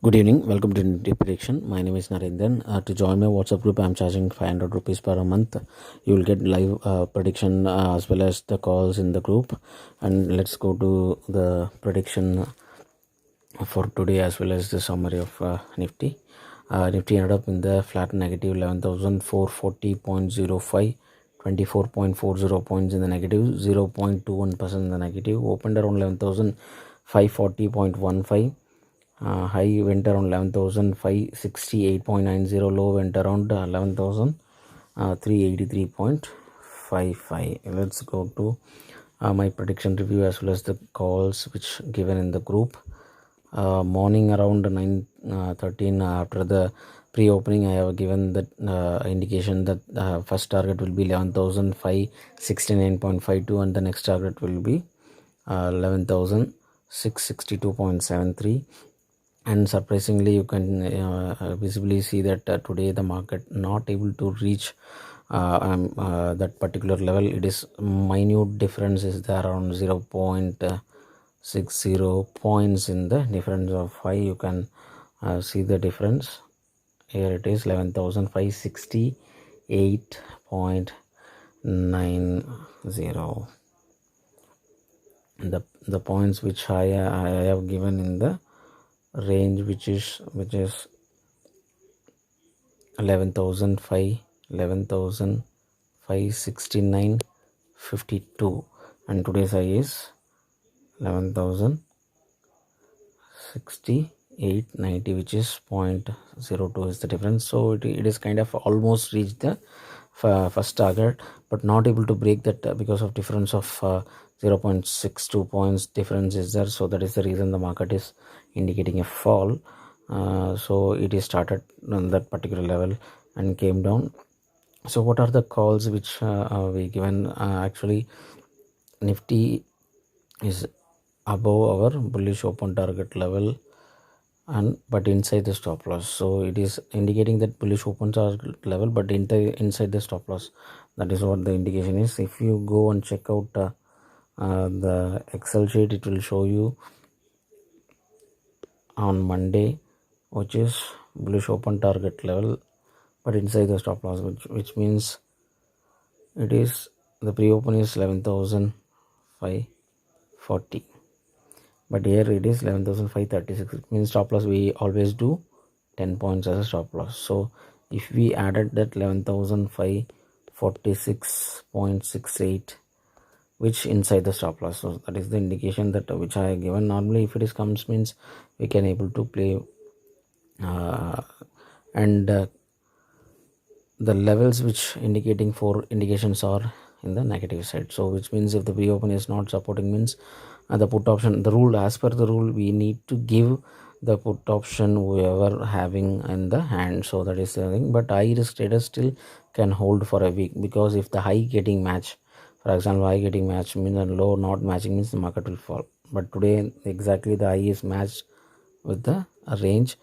Good evening. Welcome to Nifty Prediction. My name is Narendran. To join my WhatsApp group, I'm charging 500 rupees per a month. You will get live prediction as well as the calls in the group. And let's go to the prediction for today as well as the summary of Nifty. Nifty ended up in the flat negative 11,440.05. 24.40 points in the negative, 0.21% in the negative, opened around 11,540.15. High went around 11,568.90, low went around 11,383.55. Let's go to my prediction review as well as the calls which given in the group. Morning around 9:13 after the pre-opening, I have given that indication that first target will be 11,569.52 and the next target will be 11,662.73. And surprisingly, you can visibly see that today the market not able to reach that particular level. It is minute difference is there around 0.60 points in the difference of 5. You can see the difference. Here it is 11,568.90. The points which I have given in the range which is 11,569.52 and today's high is 11,068.90, which is 0.02 is the difference. So it is kind of almost reached the first target, but not able to break that because of difference of 0.62 points difference is there. So that is the reason the market is indicating a fall. So it is started on that particular level and came down. So what are the calls which we given? Actually, Nifty is above our bullish open target level and but inside the stop loss. So it is indicating that bullish open target level but inside the stop loss. That is what the indication is. If you go and check out the Excel sheet, it will show you on Monday which is bullish open target level but inside the stop loss, which means it is the pre-open is 11,540, but here it is 11,536. It means stop loss we always do 10 points as a stop loss. So if we added that 11,546.68 which inside the stop loss, so that is the indication that which I have given. Normally if it is comes means we can able to play and the levels which indicating for indications are in the negative side. So which means if the pre-open is not supporting means the put option, the rule, as per the rule, we need to give the put option whoever having in the hand. So that is the thing. But high risk traders still can hold for a week, because if the high getting match, for example, high getting match means the low not matching means the market will fall. But today exactly the high is matched with the range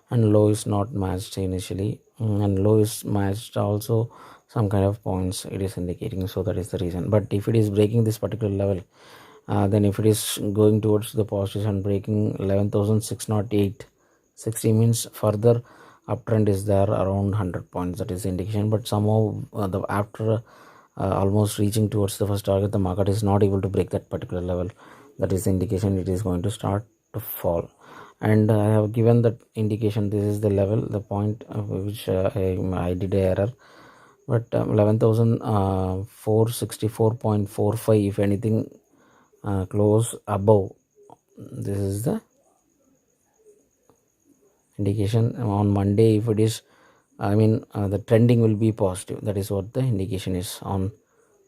and low is not matched initially, and low is matched also some kind of points it is indicating. So that is the reason. But if it is breaking this particular level, then if it is going towards the positive and breaking 11,608.60 means further uptrend is there around 100 points. That is the indication. But somehow after almost reaching towards the first target, the market is not able to break that particular level. That is the indication it is going to start to fall. And I have given that indication. This is the level, the point which I did a error. But 11,464.45, if anything close above, this is the indication. On Monday, if it is, the trending will be positive. That is what the indication is on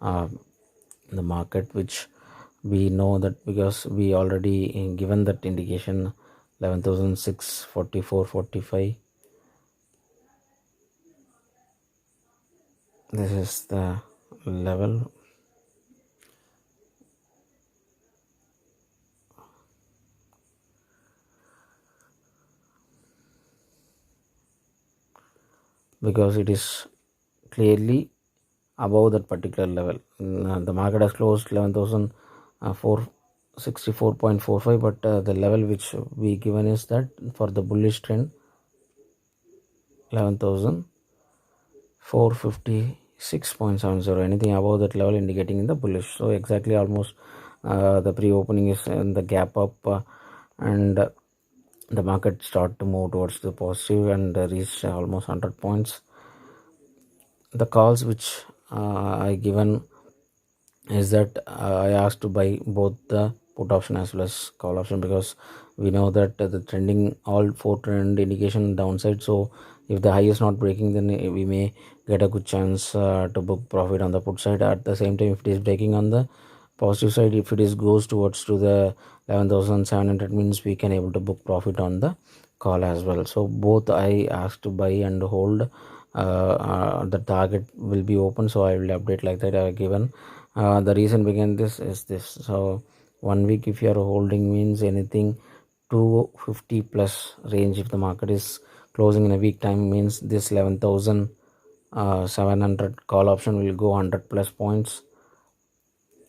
the market, which we know that because we already given that indication 11,644.45. This is the level. Because it is clearly above that particular level. The market has closed 11,400 64.45, but the level which we given is that for the bullish trend 11,456.70, anything above that level indicating in the bullish. So exactly almost the pre-opening is in the gap up, and the market start to move towards the positive and reach almost 100 points. The calls which I given is that I asked to buy both the put option as well as call option, because we know that the trending, all four trend indication downside. So if the high is not breaking, then we may get a good chance to book profit on the put side. At the same time, if it is breaking on the positive side, if it is goes towards to the 11,700, means we can able to book profit on the call as well. So both I asked to buy and hold. The target will be open, so I will update like that given. The reason behind this is this. So 1 week if you are holding means anything 250 plus range, if the market is closing in a week time, means this 11,700 call option will go 100 plus points.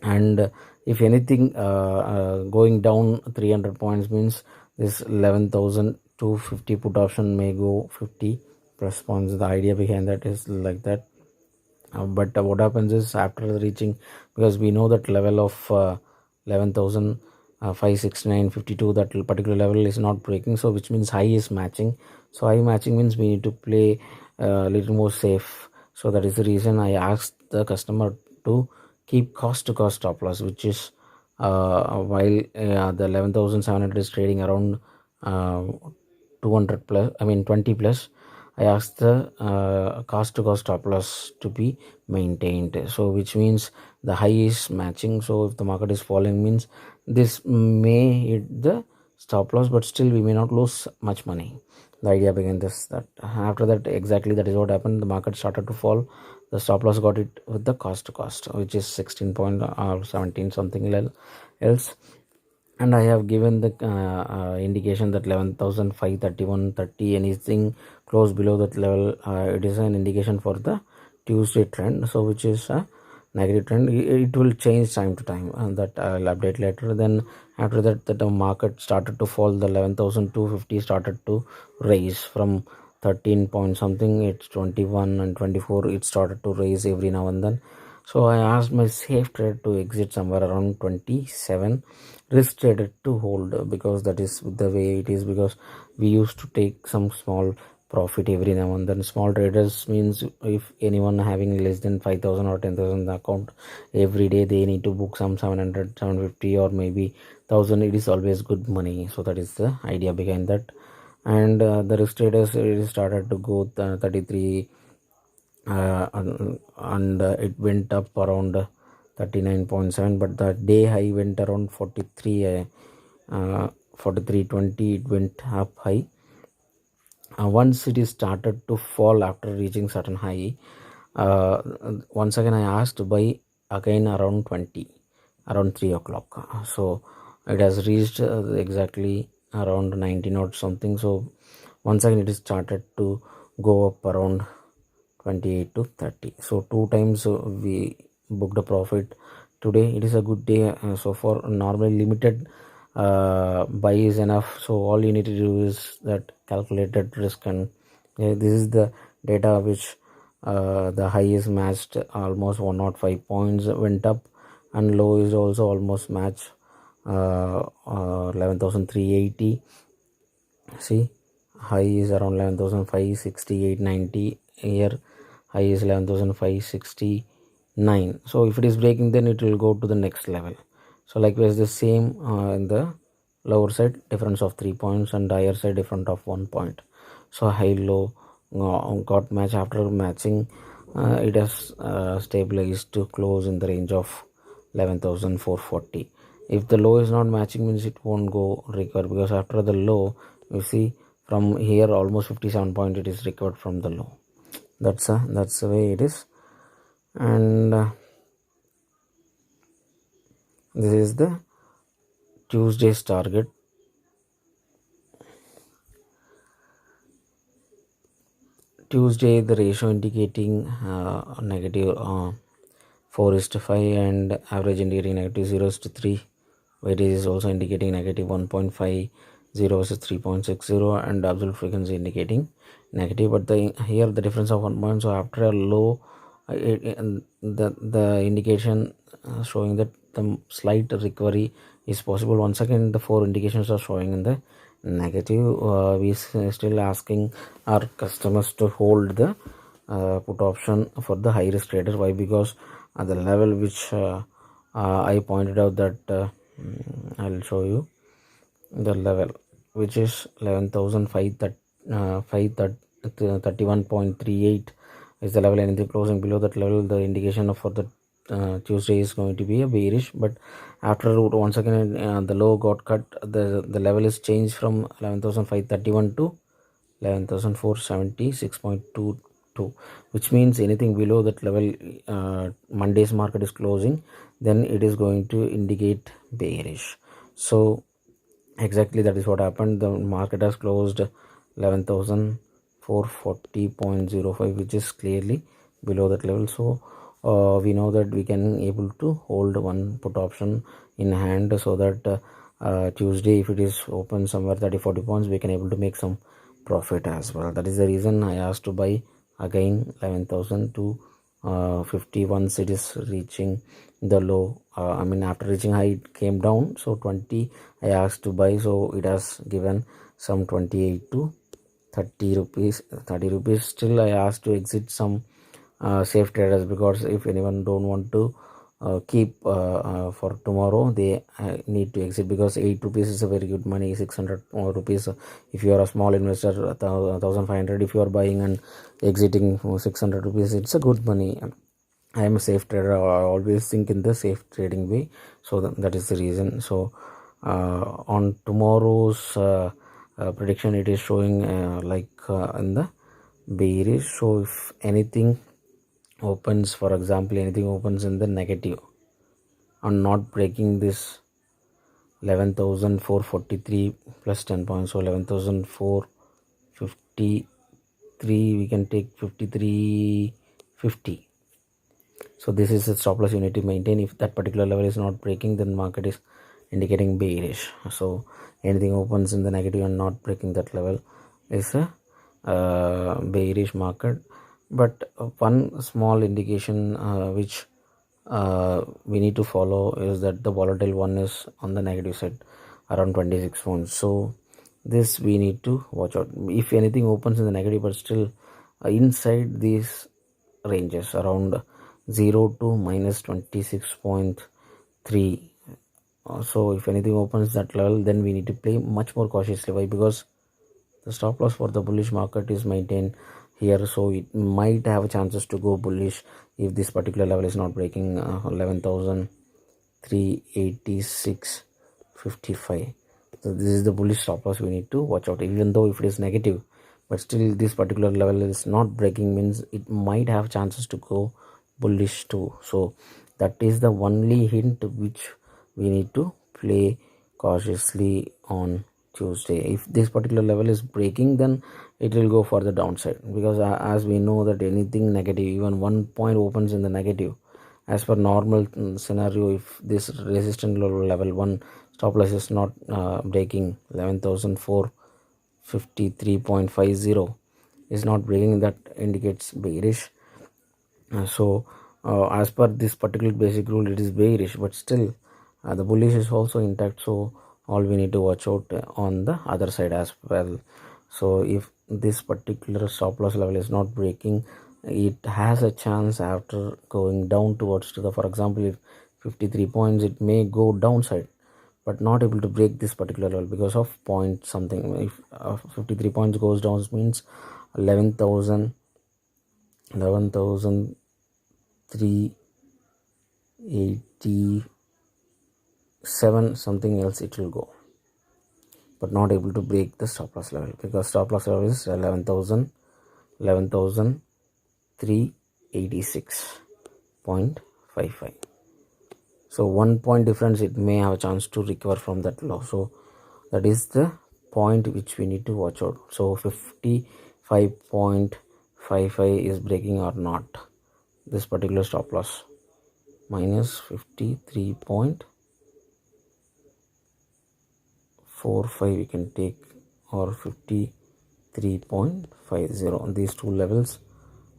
And if anything going down 300 points, means this 11,250 put option may go 50 plus points. The idea behind that is like that. But what happens is after reaching, because we know that level of 11,569.52, that particular level is not breaking, so which means high is matching. So high matching means we need to play a little more safe. So that is the reason I asked the customer to keep cost to cost stop loss, which is while the 11,700 is trading around 200 plus, I mean 20 plus, I asked the cost to cost stop loss to be maintained. So which means the high is matching. So if the market is falling, means this may hit the stop loss, but still we may not lose much money. The idea behind this, that after that, exactly that is what happened. The market started to fall. The stop loss got it with the cost to cost, which is 16 point or 17 something else. And I have given the indication that 11,531.30, anything close below that level, it is an indication for the Tuesday trend, so which is a negative trend. It will change time to time, and that I'll update later. Then after that, the market started to fall. The 11,250 started to raise from 13 point something, it's 21 and 24, it started to raise every now and then. So I asked my safe trade to exit somewhere around 27, risk traded to hold, because that is the way it is, because we used to take some small profit every now and then. Small traders means if anyone having less than 5,000 or 10,000 in the account, every day they need to book some 700, 750 or maybe 1,000. It is always good money. So that is the idea behind that. And the risk traders, it started to go 33, and it went up around 39.7, but the day high went around 43, 43.20, it went up high. Once it is started to fall after reaching certain high, once again I asked to buy again around 20, around 3 o'clock. So it has reached exactly around 19 or something. So once again it is started to go up around 28 to 30. So two times we booked a profit today. It is a good day. So for normally limited buy is enough. So all you need to do is that calculated risk, and this is the data which the high is matched almost 105 points went up, and low is also almost matched 11,380. See, high is around 11,568.90. Here high is 11,569. So if it is breaking, then it will go to the next level. So likewise the same in the lower side, difference of 3 points, and higher side difference of 1 point. So high low got match. After matching, it has stabilized to close in the range of 11,440. If the low is not matching, means it won't go recover, because after the low, you see from here almost 57 point it is recovered from the low. That's the way it is. And this is the Tuesday's target. Tuesday, the ratio indicating negative 4:5, and average indicating negative 0:3. weightage is also indicating negative 1.50 versus 3.60, and absolute frequency indicating negative. But here the difference of 1 point, so after a low, the indication showing that the slight recovery is possible. Once again the 4 indications are showing in the negative. We still asking our customers to hold the put option for the high risk trader. Why? Because at the level which I pointed out that I'll show you the level which is 11,531.38 is the level. Anything closing below that level, the indication for the Tuesday is going to be a bearish. But after once again the low got cut, the level is changed from 11,531 to 11,476.22, which means anything below that level, Monday's market is closing, then it is going to indicate bearish. So exactly that is what happened. The market has closed 11,440.05, which is clearly below that level. So we know that we can able to hold one put option in hand, so that Tuesday, if it is open somewhere 30-40 points, we can able to make some profit as well. That is the reason I asked to buy again 11,250 once it is reaching the low. After reaching high it came down, so 20 I asked to buy, so it has given some 28 to 30 rupees. Still I asked to exit some safe traders, because if anyone don't want to keep for tomorrow, they need to exit, because 8 rupees is a very good money. 600 rupees if you are a small investor, 1500 if you are buying and exiting 600 rupees, it's a good money. I am a safe trader. I always think in the safe trading way, so that is the reason. So on tomorrow's prediction, it is showing in the bearish. So if anything opens, for example anything opens in the negative and not breaking this 11,443 plus 10 points, so 11,453, we can take 53.50. so this is the stop loss you need to maintain. If that particular level is not breaking, then market is indicating bearish. So anything opens in the negative and not breaking that level is a bearish market. But one small indication which we need to follow is that the volatile one is on the negative side around 26 points. So this we need to watch out. If anything opens in the negative but still inside these ranges around 0 to minus 26.3, so if anything opens that level, then we need to play much more cautiously. Why? Because the stop loss for the bullish market is maintained here, so it might have chances to go bullish if this particular level is not breaking 11,386.55. so this is the bullish stop loss we need to watch out. Even though if it is negative, but still this particular level is not breaking, means it might have chances to go bullish too. So that is the only hint which we need to play cautiously on Tuesday. If this particular level is breaking, then it will go for the downside, because as we know that anything negative, even 1 point opens in the negative, as per normal scenario, if this resistance level 1 stop loss is not breaking, 11,453.50 is not breaking, that indicates bearish. So as per this particular basic rule, it is bearish, but still the bullish is also intact. So all we need to watch out on the other side as well. So if this particular stop loss level is not breaking, it has a chance after going down towards to the, for example, if 53 points, it may go downside but not able to break this particular level because of point something. If 53 points goes down, means 11,387 something else it will go, but not able to break the stop loss level, because stop loss level is 11,386.55. so 1 point difference, it may have a chance to recover from that low. So that is the point which we need to watch out. So 55.55 is breaking or not, this particular stop loss, minus 53 point 11.45 we can take, or 53.50. These two levels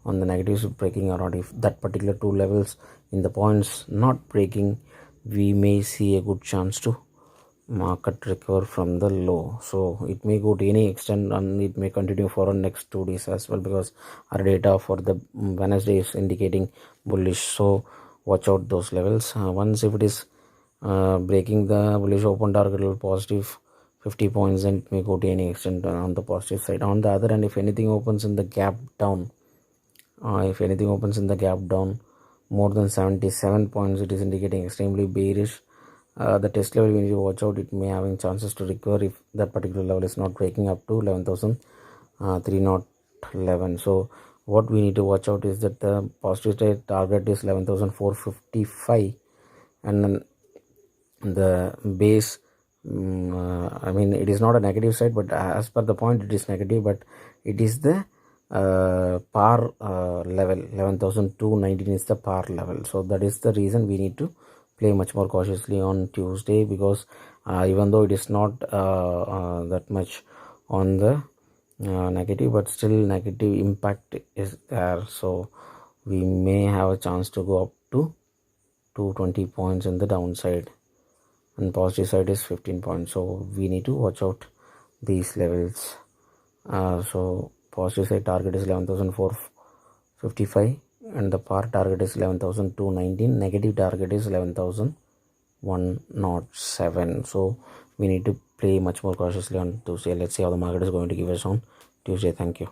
on the negatives breaking, or not, if that particular two levels in the points not breaking, we may see a good chance to market recover from the low. So it may go to any extent, and it may continue for the next 2 days as well, because our data for the Wednesday is indicating bullish. So watch out those levels. Once if it is breaking the bullish open target level positive 50 points, then it may go to any extent on the positive side. On the other hand, if anything opens in the gap down, more than 77 points, it is indicating extremely bearish. The test level we need to watch out. It may having chances to recover if that particular level is not breaking up to 11,311. So what we need to watch out is that the positive side target is 11,455, and then the base, I mean, it is not a negative side, but as per the point it is negative, but it is the par level. 11,219 is the par level. So that is the reason we need to play much more cautiously on Tuesday, because even though it is not that much on the negative, but still negative impact is there. So we may have a chance to go up to 220 points in the downside, and positive side is 15 points. So we need to watch out these levels. So positive side target is 11,455, and the par target is 11,219. Negative target is 11,107. So we need to play much more cautiously on Tuesday. Let's see how the market is going to give us on Tuesday. Thank you.